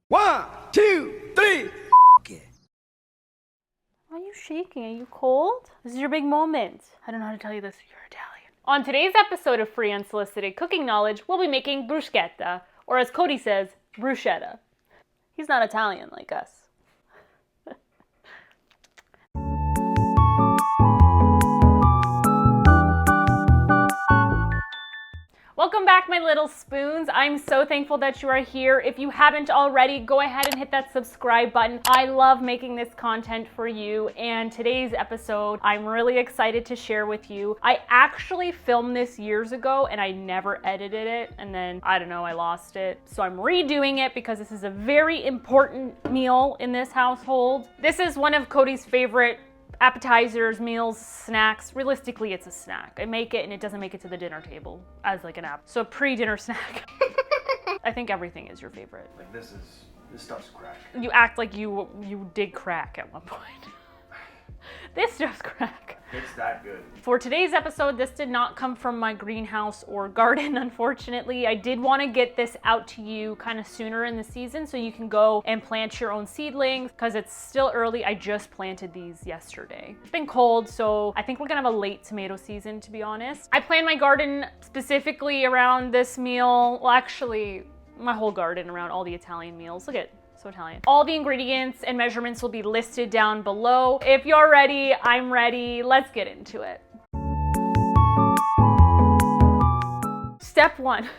1, 2, 3. Why are you shaking? Are you cold? This is your big moment. I don't know how to tell you this. You're Italian. On today's episode of Free Unsolicited Cooking Knowledge, we'll be making bruschetta, or as Cody says, bruschetta. He's not Italian like us. Welcome back, my little spoons. I'm so thankful that you are here. If you haven't already, go ahead and hit that subscribe button. I love making this content for you, and today's episode, I'm really excited to share with you. I actually filmed this years ago, and I never edited it, and then, I don't know, I lost it. So I'm redoing it because this is a very important meal in this household. This is one of Cody's favorite appetizers, meals, snacks. Realistically, it's a snack. I make it and it doesn't make it to the dinner table as like an app. So a pre-dinner snack. I think everything is your favorite. Like this stuff's crack. You act like you did crack at one point. This stuff's crack. It's that good. For today's episode, this did not come from my greenhouse or garden, unfortunately. I did want to get this out to you kind of sooner in the season so you can go and plant your own seedlings because it's still early. I just planted these yesterday. It's been cold, so I think we're gonna have a late tomato season, to be honest. I planned my garden specifically around this meal. Well, actually, my whole garden around all the Italian meals. Look at so Italian. All the ingredients and measurements will be listed down below. If you're ready, I'm ready. Let's get into it. Step one.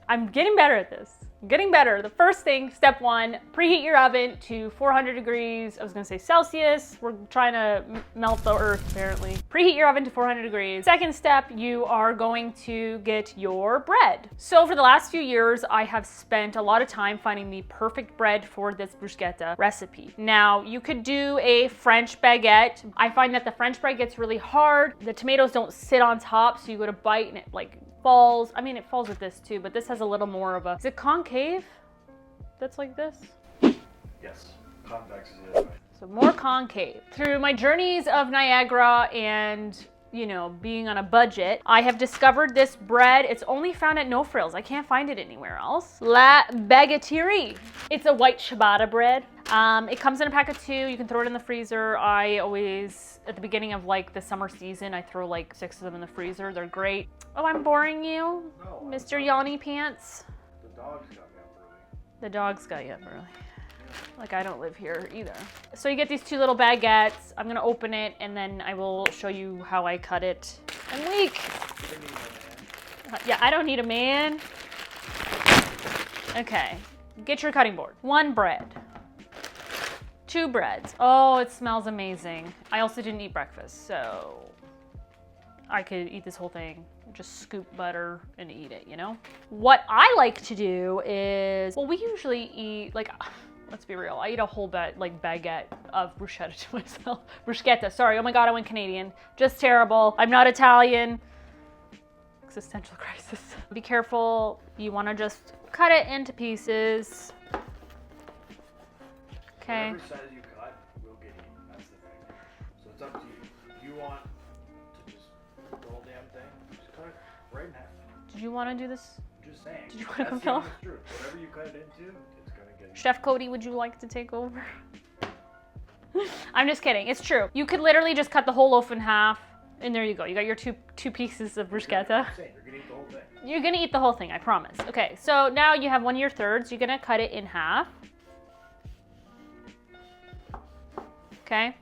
I'm getting better at this. I'm getting better. The first thing, step one, preheat your oven to 400 degrees. I was gonna say Celsius. We're trying to melt the earth, apparently. Preheat your oven to 400 degrees. Second step, you are going to get your bread. So for the last few years, I have spent a lot of time finding the perfect bread for this bruschetta recipe. Now, you could do a French baguette. I find that the French bread gets really hard. The tomatoes don't sit on top, so you go to bite and it like falls. I mean, it falls with this too, but this has a little more of a, is it concave? That's like this? Yes, convex is the other way. So more concave. Through my journeys of Niagara and, you know, being on a budget, I have discovered this bread. It's only found at No Frills. I can't find it anywhere else. La Baguetterie. It's a white ciabatta bread. It comes in a pack of 2. You can throw it in the freezer. I always, at the beginning of like the summer season, I throw like 6 of them in the freezer. They're great. Oh, I'm boring you, No, Mr. Yanni Pants. the dogs got me up early. The dogs got you up early. Like I don't live here either. So you get these 2 little baguettes. I'm gonna open it and then I will show you how I cut it. I'm weak. You didn't need no man. Yeah, I don't need a man. Okay, get your cutting board. 1 bread. 2 breads. Oh, it smells amazing. I also didn't eat breakfast, so I could eat this whole thing. Just scoop butter and eat it, you know? What I like to do is, well, we usually eat, like, let's be real, I eat a whole baguette of bruschetta to myself. Bruschetta, sorry, oh my God, I went Canadian. Just terrible. I'm not Italian. Existential crisis. Be careful. You wanna just cut it into pieces. Okay. Every size you cut will get eaten. That's the thing. So it's up to you. If you want to just the whole damn thing, just cut it right in half. Did you wanna do this? Just saying. Did you wanna come That's the film? honest truth. Whatever you cut it into, it's gonna get eaten. Chef Cody, would you like to take over? I'm just kidding. It's true. You could literally just cut the whole loaf in half, and there you go. You got your two pieces of bruschetta. I'm saying, you're gonna eat the whole thing. You're gonna eat the whole thing, I promise. Okay, so now you have 1 of your thirds. You're gonna cut it in half. Okay.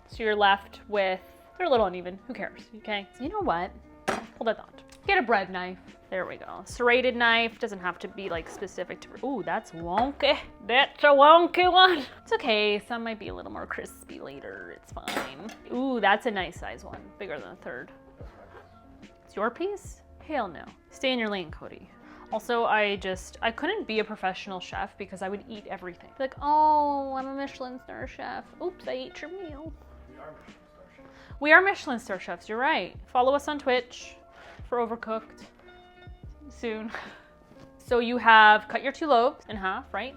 So you're left with, they're a little uneven. Who cares? Okay. So you know what? Hold that thought. Get a bread knife. There we go. Serrated knife. Doesn't have to be like specific to, ooh, that's wonky. That's a wonky one. It's okay. Some might be a little more crispy later. It's fine. Ooh, that's a nice size one. Bigger than a third. It's your piece? Hell no. Stay in your lane, Cody. Also, I couldn't be a professional chef because I would eat everything. Like, oh, I'm a Michelin star chef. Oops, I ate your meal. We are Michelin star chefs, you're right. Follow us on Twitch for Overcooked soon. So you have cut your 2 loaves in half, right?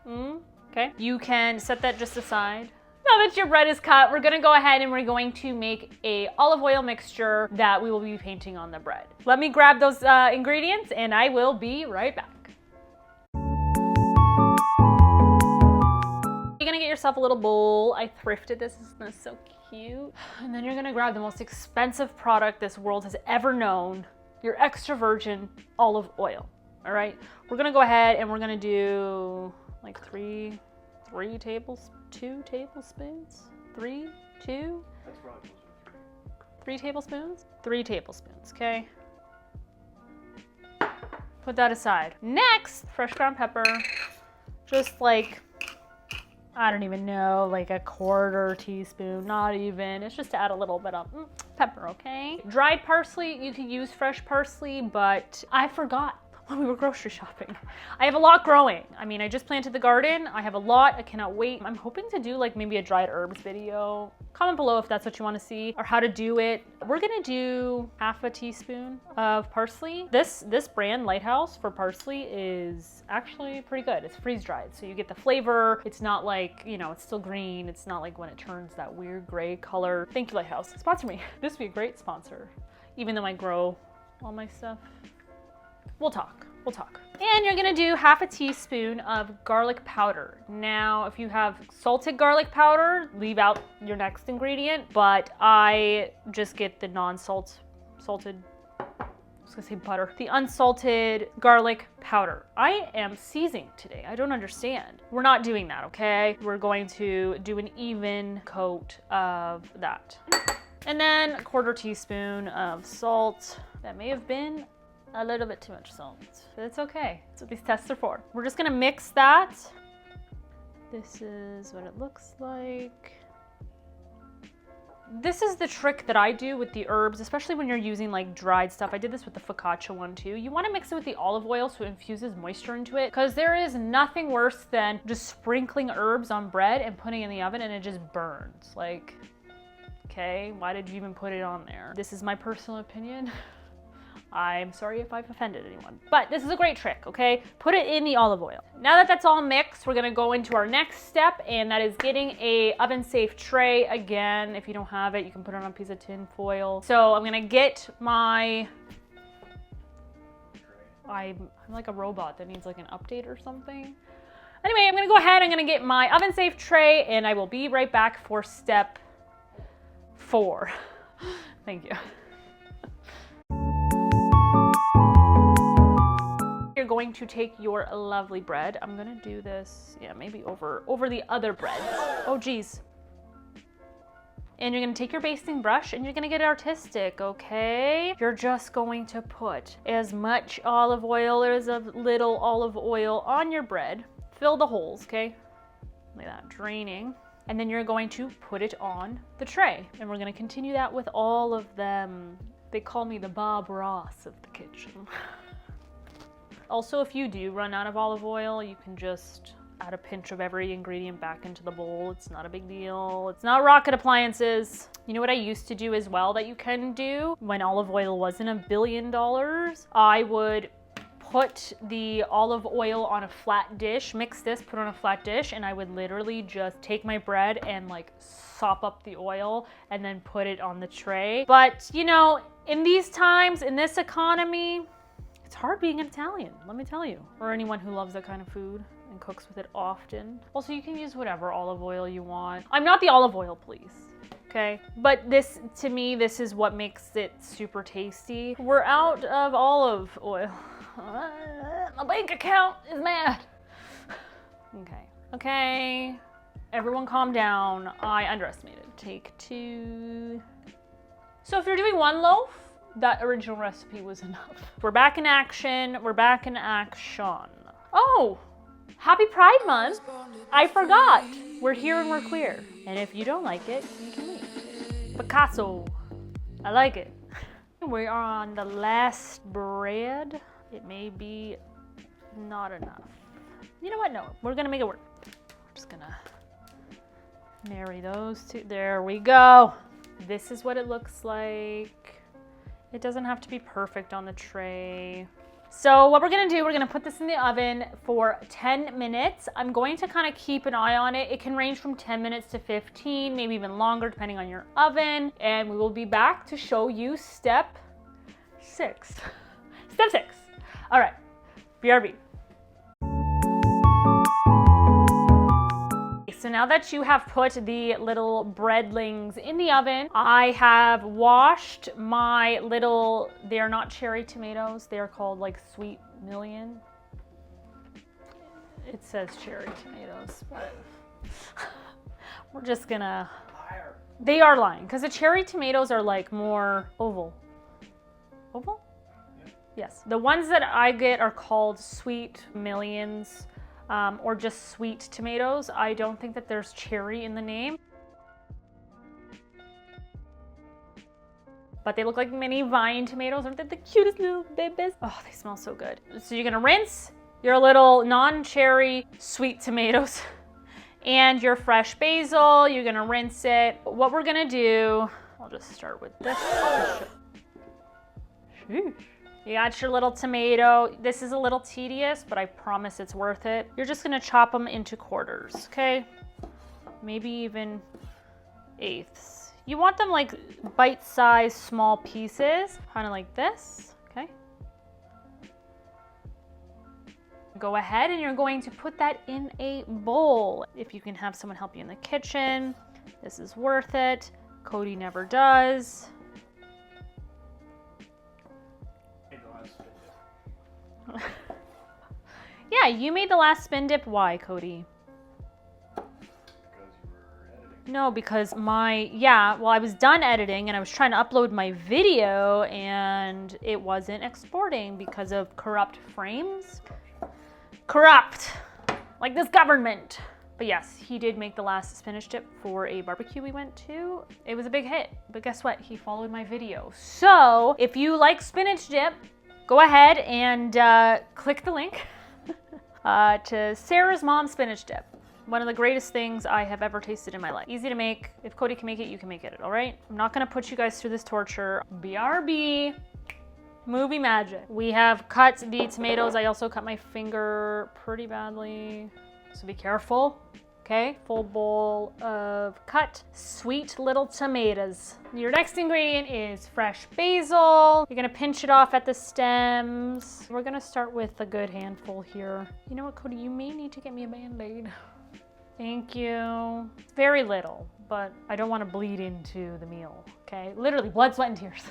Okay. You can set that just aside. Now that your bread is cut, we're gonna go ahead and we're going to make a olive oil mixture that we will be painting on the bread. Let me grab those ingredients and I will be right back. You're gonna get yourself a little bowl. I thrifted this, isn't this so cute? And then you're gonna grab the most expensive product this world has ever known, your extra virgin olive oil, all right? We're gonna go ahead and we're gonna do like two tablespoons? 3, 2? That's probably closer to 3 tablespoons? 3 tablespoons, okay? Put that aside. Next, fresh ground pepper. Just like, I don't even know, like a 1/4 teaspoon, not even. It's just to add a little bit of pepper, okay? Dried parsley, you can use fresh parsley, but I forgot when we were grocery shopping. I have a lot growing. I mean, I just planted the garden. I have a lot. I cannot wait. I'm hoping to do like maybe a dried herbs video. Comment below if that's what you want to see or how to do it. We're gonna do 1/2 teaspoon of parsley. This brand, Lighthouse, for parsley is actually pretty good. It's freeze dried, so you get the flavor. It's not like, you know, it's still green. It's not like when it turns that weird gray color. Thank you, Lighthouse. Sponsor me. This would be a great sponsor, even though I grow all my stuff. We'll talk. And you're gonna do 1/2 teaspoon of garlic powder. Now, if you have salted garlic powder, leave out your next ingredient, but I just get the salted, I was gonna say butter, the unsalted garlic powder. I am seasoning today. I don't understand. We're not doing that, okay? We're going to do an even coat of that. And then 1/4 teaspoon of salt. That may have been a little bit too much salt, but it's okay. That's what these tests are for. We're just gonna mix that. This is what it looks like. This is the trick that I do with the herbs, especially when you're using like dried stuff. I did this with the focaccia one too. You wanna mix it with the olive oil so it infuses moisture into it, because there is nothing worse than just sprinkling herbs on bread and putting it in the oven and it just burns. Like, okay, why did you even put it on there? This is my personal opinion. I'm sorry if I've offended anyone, but this is a great trick, okay? Put it in the olive oil. Now that that's all mixed, we're gonna go into our next step, and that is getting a oven-safe tray. Again, if you don't have it, you can put it on a piece of tin foil. So I'm gonna get my, I'm like a robot that needs like an update or something. Anyway, I'm gonna go ahead, I'm gonna get my oven-safe tray, and I will be right back for step 4. Thank you. You're going to take your lovely bread. I'm gonna do this, yeah, maybe over the other bread. Oh geez. And you're gonna take your basting brush and you're gonna get artistic, okay? You're just going to put as much olive oil or as a little olive oil on your bread. Fill the holes, okay? Like that, draining. And then you're going to put it on the tray. And we're gonna continue that with all of them. They call me the Bob Ross of the kitchen. Also, if you do run out of olive oil, you can just add a pinch of every ingredient back into the bowl. It's not a big deal. It's not rocket appliances. You know what I used to do as well that you can do? When olive oil wasn't $1 billion, I would put the olive oil on a flat dish, mix this, put it on a flat dish, and I would literally just take my bread and like sop up the oil and then put it on the tray. But you know, in these times, in this economy, it's hard being an Italian, let me tell you, or anyone who loves that kind of food and cooks with it often. Also, you can use whatever olive oil you want. I'm not the olive oil police, okay? But this, to me, this is what makes it super tasty. We're out of olive oil. My bank account is mad. Okay, everyone calm down. I underestimated. Take 2. So if you're doing 1 loaf, that original recipe was enough. We're back in action. Oh, happy Pride Month. I forgot. We're here and we're queer. And if you don't like it, you can leave. Picasso. I like it. We are on the last bread. It may be not enough. You know what? No, we're gonna make it work. We're just gonna marry those two. There we go. This is what it looks like. It doesn't have to be perfect on the tray. So what we're gonna do, we're gonna put this in the oven for 10 minutes. I'm going to kind of keep an eye on it. It can range from 10 minutes to 15, maybe even longer depending on your oven. And we will be back to show you step 6. Step 6. All right, BRB. So now that you have put the little breadlings in the oven, I have washed my little, they're not cherry tomatoes, they're called like sweet million. It says cherry tomatoes, but we're just gonna, they are lying, because the cherry tomatoes are like more oval. Oval? Yeah. Yes. The ones that I get are called sweet millions. Or just sweet tomatoes. I don't think that there's cherry in the name. But they look like mini vine tomatoes. Aren't they the cutest little babies? Oh, they smell so good. So you're gonna rinse your little non-cherry sweet tomatoes and your fresh basil. You're gonna rinse it. What we're gonna do, I'll just start with this. Sheesh. You got your little tomato. This is a little tedious, but I promise it's worth it. You're just gonna chop them into quarters, okay? Maybe even eighths. You want them like bite-sized small pieces, kind of like this, okay? Go ahead and you're going to put that in a bowl. If you can have someone help you in the kitchen, this is worth it. Cody never does. Yeah, you made the last spin dip. Why, Cody? Because you were editing. No, because I was done editing and I was trying to upload my video and it wasn't exporting because of corrupt frames. Corrupt, like this government. But yes, he did make the last spinach dip for a barbecue we went to. It was a big hit, but guess what? He followed my video. So if you like spinach dip, go ahead and click the link to Sarah's Mom's Spinach Dip. One of the greatest things I have ever tasted in my life. Easy to make. If Cody can make it, you can make it, all right? I'm not gonna put you guys through this torture. BRB, movie magic. We have cut the tomatoes. I also cut my finger pretty badly, so be careful. Okay, full bowl of cut sweet little tomatoes. Your next ingredient is fresh basil. You're gonna pinch it off at the stems. We're gonna start with a good handful here. You know what, Cody, you may need to get me a Band-Aid. Thank you. Very little, but I don't wanna bleed into the meal, okay? Literally blood, sweat, and tears.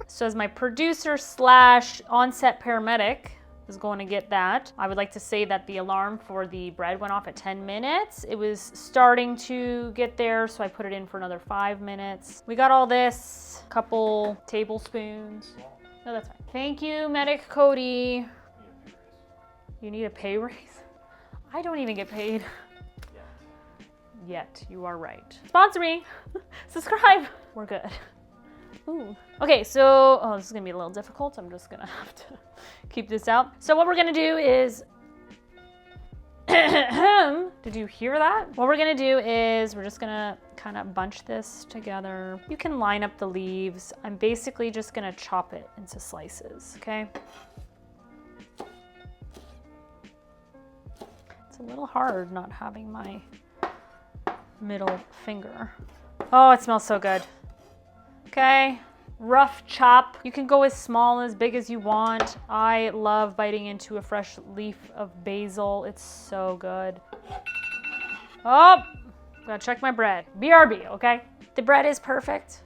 So as my producer / on-set paramedic, is going to get that. I would like to say that the alarm for the bread went off at 10 minutes. It was starting to get there, so I put it in for another 5 minutes. We got all this, couple tablespoons. No, that's fine. Thank you, Medic Cody. You need a pay raise? I don't even get paid. Yet, you are right. Sponsor me, subscribe. We're good. Ooh. Okay, so, this is gonna be a little difficult. I'm just gonna have to keep this out. So what we're gonna do is, did you hear that? What we're gonna do is we're just gonna kind of bunch this together. You can line up the leaves. I'm basically just gonna chop it into slices, okay? It's a little hard not having my middle finger. Oh, it smells so good. Okay, rough chop. You can go as small, as big as you want. I love biting into a fresh leaf of basil. It's so good. Oh, gotta check my bread. BRB, okay? The bread is perfect.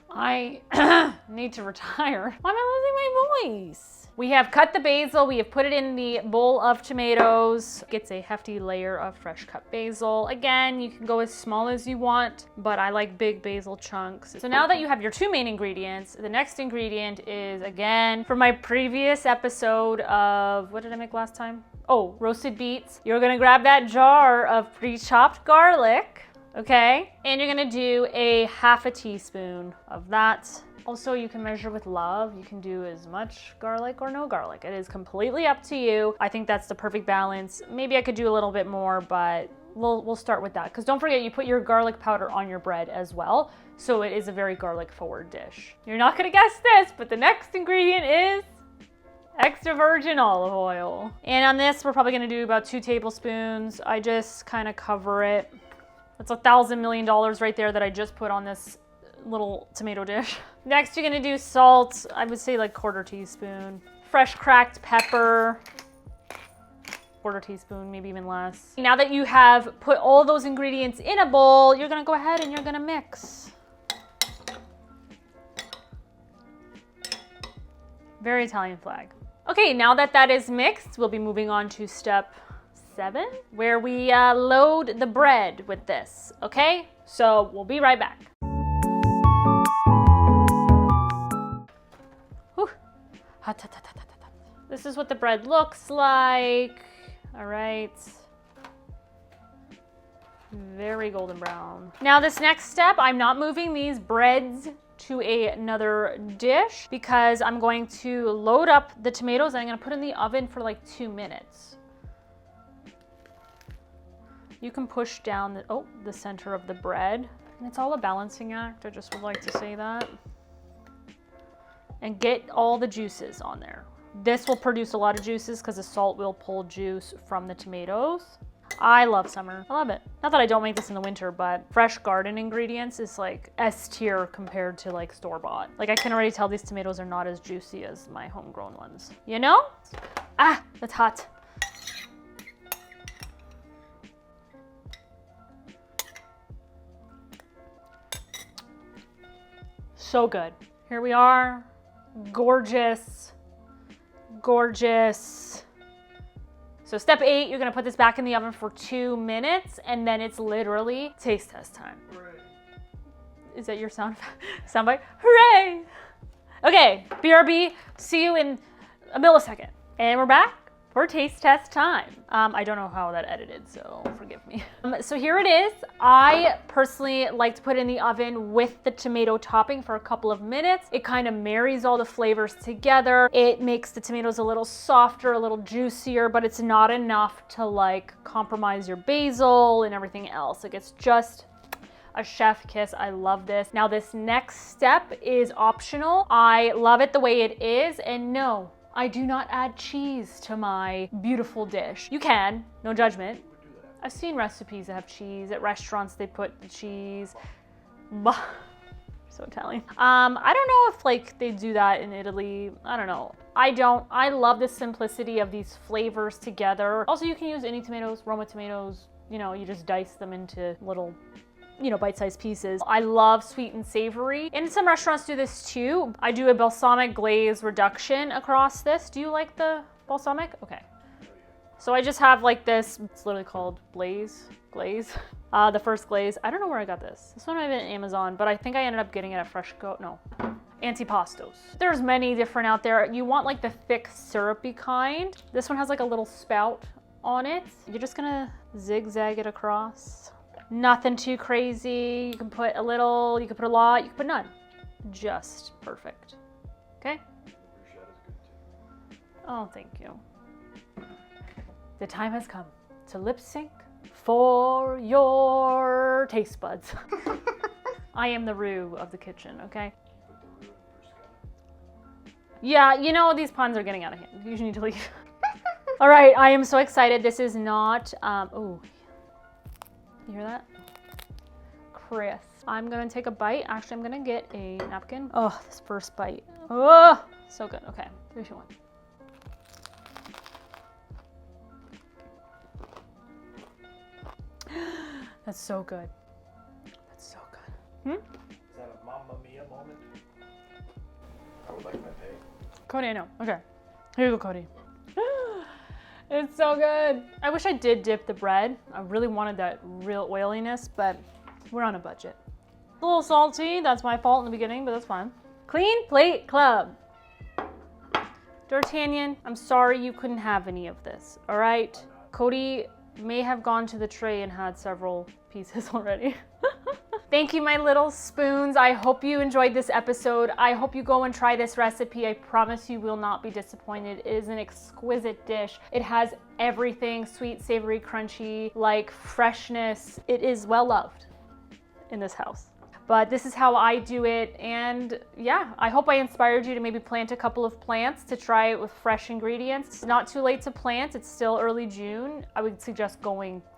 I need to retire. Why am I losing my voice? We have cut the basil, we have put it in the bowl of tomatoes. Gets a hefty layer of fresh cut basil. Again, you can go as small as you want, but I like big basil chunks. So now that you have your two main ingredients, the next ingredient is, again, from my previous episode of, what did I make last time? Oh, roasted beets. You're gonna grab that jar of pre-chopped garlic, okay? And you're gonna do a half a teaspoon of that. Also, you can measure with love. You can do as much garlic or no garlic. It is completely up to you. I think that's the perfect balance. Maybe I could do a little bit more, but we'll start with that. Because don't forget, you put your garlic powder on your bread as well. So it is a very garlic forward dish. You're not gonna guess this, but the next ingredient is extra virgin olive oil. And on this, we're probably gonna do about 2 tablespoons. I just kind of cover it. That's $1,000 million right there that I just put on this little tomato dish. Next, you're gonna do salt. I would say like 1/4 teaspoon. Fresh cracked pepper. quarter teaspoon, maybe even less. Now that you have put all those ingredients in a bowl, you're gonna go ahead and you're gonna mix. Very Italian flag. Okay, now that that is mixed, we'll be moving on to step 7, where we load the bread with this, okay? So we'll be right back. Whew. This is what the bread looks like. All right. Very golden brown. Now this next step, I'm not moving these breads to another dish because I'm going to load up the tomatoes and I'm gonna put in the oven for like 2 minutes. You can push down the center of the bread. And it's all a balancing act, I just would like to say that. And get all the juices on there. This will produce a lot of juices because the salt will pull juice from the tomatoes. I love summer. I love it. Not that I don't make this in the winter, but fresh garden ingredients is like S tier compared to like store-bought. Like I can already tell these tomatoes are not as juicy as my homegrown ones. You know? Ah, that's hot. So good. Here we are. Gorgeous. Gorgeous. So step 8, you're gonna put this back in the oven for 2 minutes and then it's literally taste test time. Hooray. Is that your soundbite? Hooray! Okay, BRB, see you in a millisecond. And we're back for taste test time. I don't know how that edited, so forgive me. So here it is. I personally like to put it in the oven with the tomato topping for a couple of minutes. It kind of marries all the flavors together. It makes the tomatoes a little softer, a little juicier, but it's not enough to like compromise your basil and everything else. Like it's just a chef kiss. I love this. Now this next step is optional. I love it the way it is, and no, I do not add cheese to my beautiful dish. You can, no judgment. I've seen recipes that have cheese. At restaurants, they put the cheese. So Italian. I don't know if like they do that in Italy. I don't know. I don't. I love the simplicity of these flavors together. Also, you can use any tomatoes, Roma tomatoes. You know, you just dice them into little, you know, bite-sized pieces. I love sweet and savory. And some restaurants do this too. I do a balsamic glaze reduction across this. Do you like the balsamic? Okay. So I just have like this, it's literally called glaze. The first glaze. I don't know where I got this. This one might have been on Amazon, but I think I ended up getting it at Antipastos. There's many different out there. You want like the thick syrupy kind. This one has like a little spout on it. You're just gonna zigzag it across. Nothing too crazy. You can put a little, you can put a lot, you can put none. Just perfect. Okay? Oh, thank you. The time has come to lip sync for your taste buds. I am the roux of the kitchen, okay? Yeah, you know, these puns are getting out of hand. You need to leave. All right, I am so excited. This is not, oh, you hear that? Crisp. I'm gonna take a bite. Actually, I'm gonna get a napkin. Oh, this first bite. Oh, so good. Okay, 3, 2, 1. That's so good. That's so good. Is that a Mamma Mia moment? I would like my pay. Cody, I know. Okay. Here you go, Cody. It's so good. I wish I did dip the bread. I really wanted that real oiliness, but we're on a budget. A little salty. That's my fault in the beginning, but that's fine. Clean Plate Club. D'Artagnan, I'm sorry you couldn't have any of this, all right? Cody may have gone to the tray and had several pieces already. Thank you, my little spoons. I hope you enjoyed this episode. I hope you go and try this recipe. I promise you will not be disappointed. It is an exquisite dish. It has everything, sweet, savory, crunchy, like freshness. It is well loved in this house. But this is how I do it, and yeah, I hope I inspired you to maybe plant a couple of plants to try it with fresh ingredients. It's not too late to plant, it's still early June. I would suggest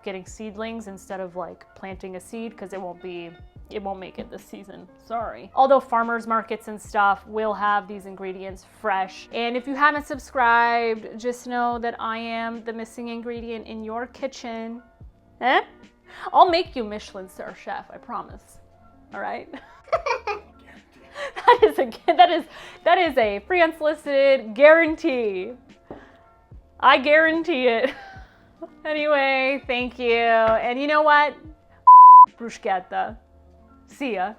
getting seedlings instead of like planting a seed, because it won't be it won't make it this season. Sorry. Although farmers markets and stuff will have these ingredients fresh. And if you haven't subscribed, just know that I am the missing ingredient in your kitchen. Eh? I'll make you Michelin star chef, I promise. All right? That is a free unsolicited guarantee. I guarantee it. Anyway, thank you. And you know what? Bruschetta. See ya.